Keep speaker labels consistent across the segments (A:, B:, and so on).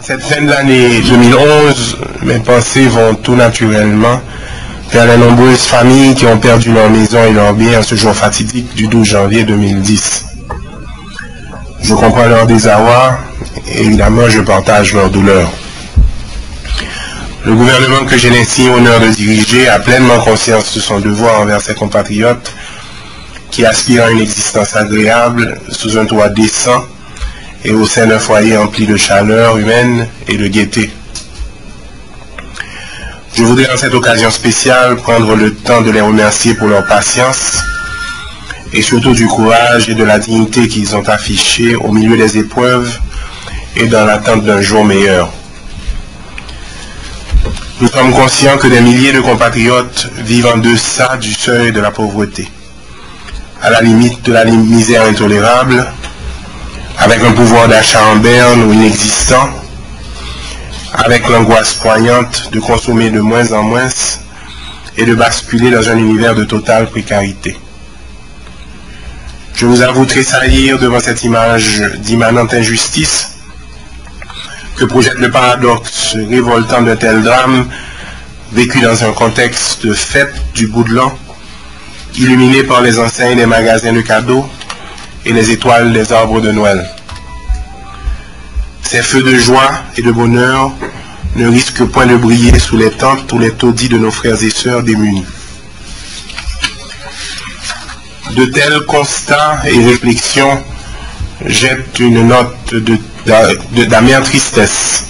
A: Cette fin de l'année 2011, mes pensées vont tout naturellement vers les nombreuses familles qui ont perdu leur maison et leurs biens à ce jour fatidique du 12 janvier 2010. Je comprends leur désarroi et évidemment je partage leur douleur. Le gouvernement que j'ai l'insigne honneur de diriger a pleinement conscience de son devoir envers ses compatriotes qui aspirent à une existence agréable sous un toit décent et au sein d'un foyer empli de chaleur humaine et de gaieté. Je voudrais en cette occasion spéciale prendre le temps de les remercier pour leur patience et surtout du courage et de la dignité qu'ils ont affiché au milieu des épreuves et dans l'attente d'un jour meilleur. Nous sommes conscients que des milliers de compatriotes vivent en deçà du seuil de la pauvreté, à la limite de la misère intolérable, avec un pouvoir d'achat en berne ou inexistant, avec l'angoisse poignante de consommer de moins en moins et de basculer dans un univers de totale précarité. Je vous avoue tressaillir devant cette image d'immanente injustice que projette le paradoxe révoltant d'un tel drame vécu dans un contexte de fête du bout de l'an, illuminé par les enseignes des magasins de cadeaux et les étoiles des arbres de Noël. Ces feux de joie et de bonheur ne risquent point de briller sous les tentes ou les taudis de nos frères et sœurs démunis. De tels constats et réflexions jettent une note d'amère tristesse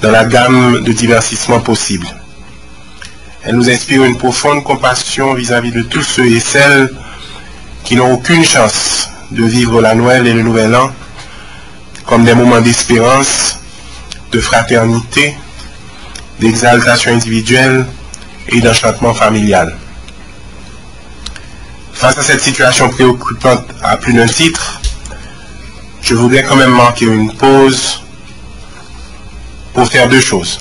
A: dans la gamme de divertissements possibles. Elle nous inspire une profonde compassion vis-à-vis de tous ceux et celles qui n'ont aucune chance de vivre la Noël et le Nouvel An comme des moments d'espérance, de fraternité, d'exaltation individuelle et d'enchantement familial. Face à cette situation préoccupante à plus d'un titre, je voudrais quand même marquer une pause pour faire deux choses.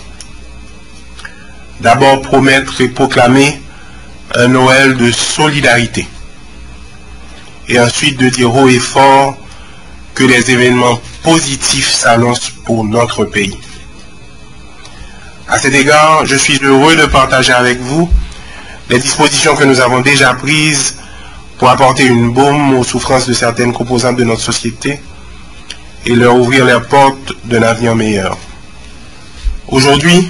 A: D'abord, promettre et proclamer un Noël de solidarité. Et ensuite, de dire haut et fort que les événements positifs s'annoncent pour notre pays. À cet égard, je suis heureux de partager avec vous les dispositions que nous avons déjà prises pour apporter une baume aux souffrances de certaines composantes de notre société et leur ouvrir les portes d'un avenir meilleur. Aujourd'hui,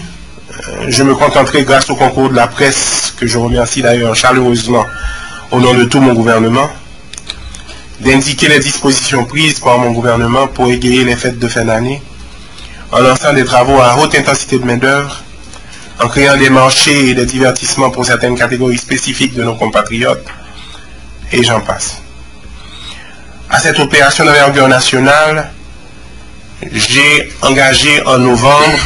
A: je me contenterai, grâce au concours de la presse, que je remercie d'ailleurs chaleureusement au nom de tout mon gouvernement, d'indiquer les dispositions prises par mon gouvernement pour égayer les fêtes de fin d'année, en lançant des travaux à haute intensité de main-d'œuvre, en créant des marchés et des divertissements pour certaines catégories spécifiques de nos compatriotes, et j'en passe. À cette opération d'envergure nationale, j'ai engagé en novembre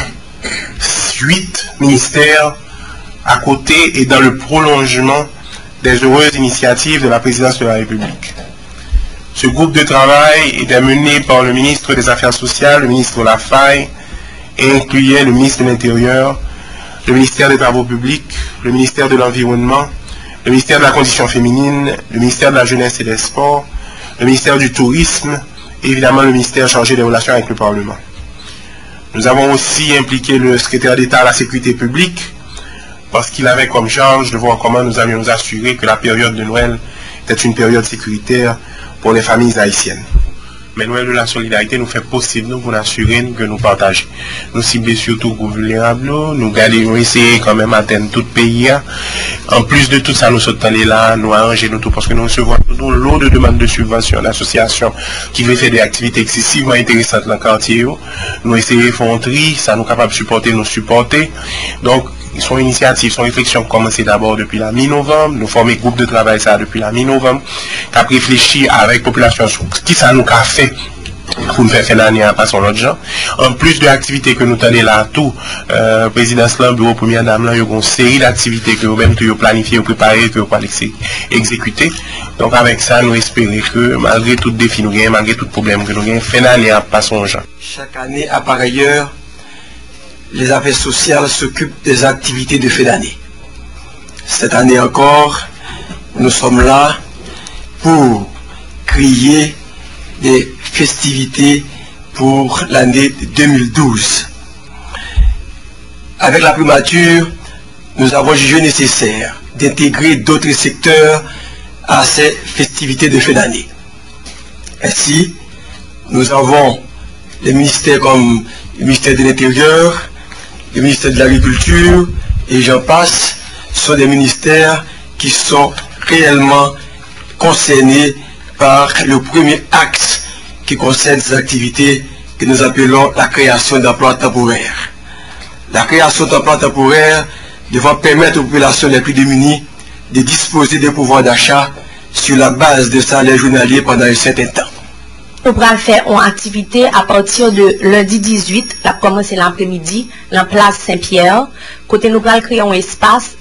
A: 8 ministères à côté et dans le prolongement des heureuses initiatives de la présidence de la République. Ce groupe de travail était mené par le ministre des Affaires sociales, le ministre Lafaye, et incluait le ministre de l'Intérieur, le ministère des Travaux publics, le ministère de l'Environnement, le ministère de la Condition féminine, le ministère de la Jeunesse et des Sports, le ministère du Tourisme, et évidemment le ministère chargé des relations avec le Parlement. Nous avons aussi impliqué le secrétaire d'État à la sécurité publique, parce qu'il avait comme charge de voir comment nous allions nous assurer que la période de Noël était une période sécuritaire pour les familles haïtiennes. Mais Noël de la solidarité nous fait possible nous pour assurer que nous partageons. Nous ciblons surtout les vulnérables, nous gardons, essayer quand même d'atteindre tout le pays. En plus de tout ça, nous sommes allés là, nous arranger nous tout parce que nous recevons tout l'eau de demandes de subventions d'associations qui veulent faire des activités excessivement intéressantes dans le quartier. Nous essayons de faire un tri, ça nous capable de supporter, nous supporter. Donc, son initiative, son réflexion commencé d'abord depuis la mi-novembre. Nous formons un groupe de travail ça depuis la mi-novembre, qui a réfléchi avec la population sur qui ça nous a fait pour nous faire l'année à passer l'autre gens. En plus de l'activité que nous tenons là, tout, présidence là, bureau première dame là, il y a une série d'activités que vous-même vous planifiez, vous préparez, que vous allez exécuter. Donc avec ça, nous espérons que malgré tout défi nous gagnons, malgré tout problème que nous gagnons, fin d'année à passer aux gens.
B: Chaque année, à par ailleurs, les affaires sociales s'occupent des activités de fin d'année. Cette année encore, nous sommes là pour créer des festivités pour l'année 2012. avec la primature, nous avons jugé nécessaire d'intégrer d'autres secteurs à ces festivités de fin d'année. Ainsi, nous avons les ministères comme le ministère de l'Intérieur, le ministère de l'Agriculture, et j'en passe, sont des ministères qui sont réellement concernés par le premier axe qui concerne ces activités que nous appelons la création d'emplois temporaires. La création d'emplois temporaires devant permettre aux populations les plus démunies de disposer des pouvoirs d'achat sur la base de salaires journaliers pendant un certain temps.
C: Nous allons faire une activité à partir de lundi 18, la commencer l'après-midi, dans la place Saint-Pierre. Côté nous allons créer un espace,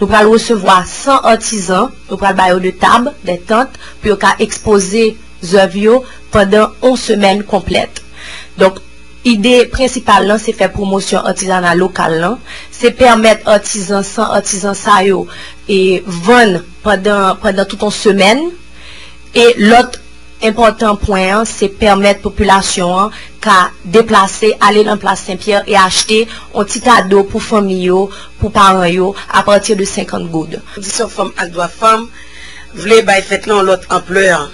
C: nous allons recevoir 100 artisans, nous allons bailler de tables, des tentes, pour exposer les œuvres pendant une semaine complète. Donc, l'idée principale, c'est faire promotion artisanale locale, c'est permettre artisans, sans artisans ça et vendre pendant toute une semaine. Et l'autre important point, c'est permettre la population qu'à déplacer, aller dans la place Saint-Pierre et acheter un petit cadeau pour famille, pour parents, à partir de 50 goudes.
D: Condition femme à droit femme, voulez fêter l'autre ampleur.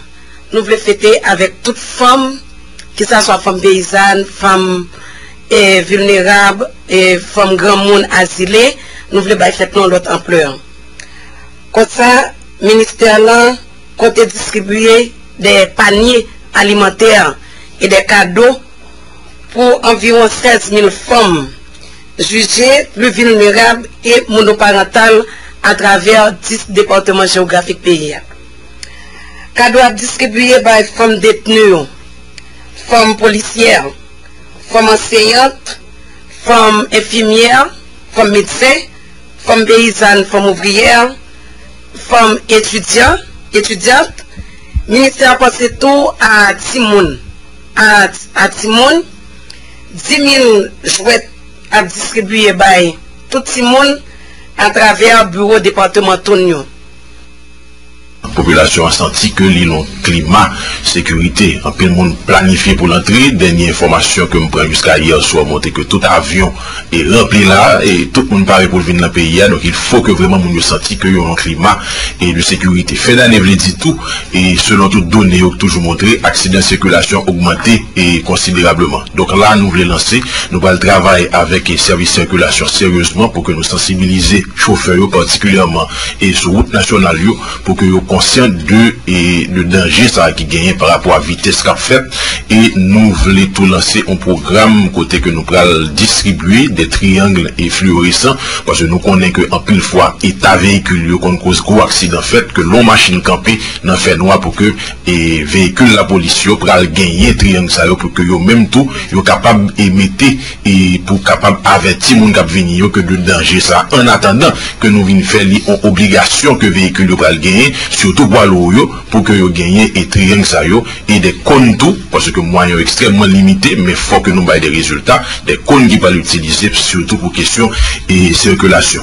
D: Nous voulons fêter avec toute femme, que ce soit femme paysanne, femme vulnérable, et femme grand monde asilé, nous voulons fêter l'autre ampleur. Comme ça, le ministère là compte distribuer des paniers alimentaires et des cadeaux pour environ 16 000 femmes jugées plus vulnérables et monoparentales à travers 10 départements géographiques pays. Cadeaux à distribuer par les femmes détenues, femmes policières, femmes enseignantes, femmes infirmières, femmes médecins, femmes paysannes, femmes ouvrières, femmes étudiantes. Ministère passe tout à Timoun. À Timoun, 10 000 jouets à distribuer par tout Timoun à travers le bureau départemental.
E: La population a senti que l'îlot climat, sécurité, un peu de monde planifié pour l'entrée. Dernière information que je prends jusqu'à hier soir, montré que tout avion est rempli là et tout le monde paraît pour venir dans le pays. Donc il faut que vraiment nous senti que y a un climat et de sécurité. Fait d'année, vous dit tout, et selon toutes données, toujours montré, accident de circulation augmenté et considérablement. Donc là, nous voulons lancer, nous allons travailler avec les services de circulation sérieusement pour que nous sensibilisions les chauffeurs particulièrement et sur route nationale pour que conscient de le danger ça qui gagne par rapport à la vitesse qu'a fait et nous voulons tout lancer un programme côté que nous allons distribuer des triangles et fluorescents parce que nous connaissons que en pile fois état véhicule qu'on cause gros accident fait que l'on machine campée n'en fait noir pour que et véhicule la police pour gagner triangle ça pour que yo même tout yo capable émettre et pour capable avertir moun k'ap venir que de danger ça en attendant que nous venons faire une obligation que véhicule yo pral gagner surtout pour que vous gagniez et triangle ça et des cônes tout parce que moyens extrêmement limités mais faut que nous ayons des résultats des cônes qui peuvent l'utiliser surtout pour question et circulation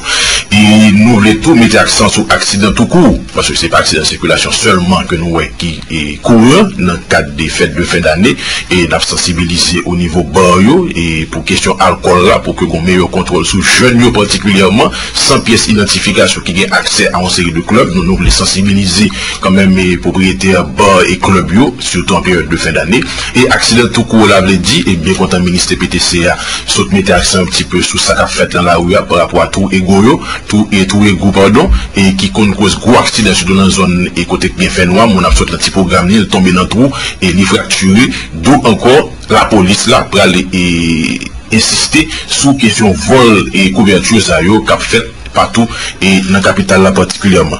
E: et nous voulons tout mettre accent sur accident tout court parce que c'est pas accident de circulation seulement que nous qui est courant dans le cadre des fêtes de fin d'année et nous sensibiliser au niveau barrio et pour question alcool là pour que nous meilleur contrôle sur jeunes particulièrement sans pièce d'identification qui a accès à une série de clubs nous voulons sensibiliser quand même les propriétaires bars et clubs surtout en période de fin d'année et accident tout court là veut dit et bien content ministre PTCA saute mettre accent un petit peu sur ça qu'a fait dans la rue par rapport à tout égo tout égo pardon et qui cause gros accident surtout dans la zone et côté bien fait noir mon a sorti un petit programme il tombe dans trou et il fracturé d'où encore la police là pour aller insister sur question vol et couverture ça yo qu'a fait partout et dans la capitale là particulièrement.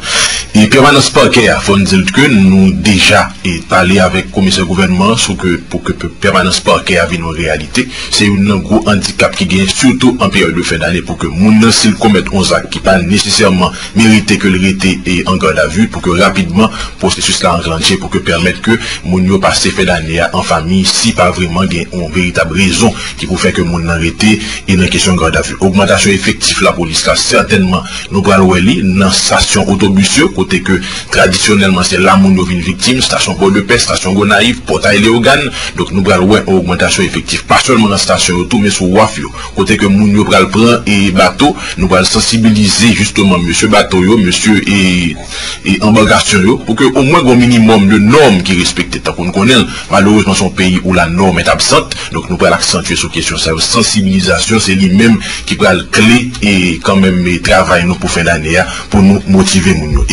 E: Et permanence parquet, il faut dire que nous déjà parlé avec le commissaire gouvernement sur que pour que permanence parquet ait une réalité, c'est un gros handicap qui gagne surtout en période de fin d'année pour que moun s'il commettent 11 actes qui pas nécessairement mérité que le été et en garde à vue pour que rapidement processus là enclenché pour que permettre que moun yo passe fin d'année en famille si pas vraiment gagne une véritable raison qui pour faire que moun arrêté et dans question garde à vue. Augmentation effective la police là certainement nous prenons dans station autobus côté que traditionnellement c'est là moun yo vin victime, station Port-de-Paix, station Gonaïve, Port-Léogane. Donc nous pral ouais une augmentation effective, pas seulement dans station tout mais sur waf yo. Côté que moun yo pral prend et bateau, nous pral sensibiliser justement monsieur bateau yo, monsieur et embarcation yo pour que au moins un minimum de normes qui respectent tant qu'on connaît malheureusement son pays où la norme est absente. Donc nous pral accentuer sur question ça, sensibilisation c'est lui-même qui pral clé et quand même travail nous pour fin d'année pour nous motiver moun yo.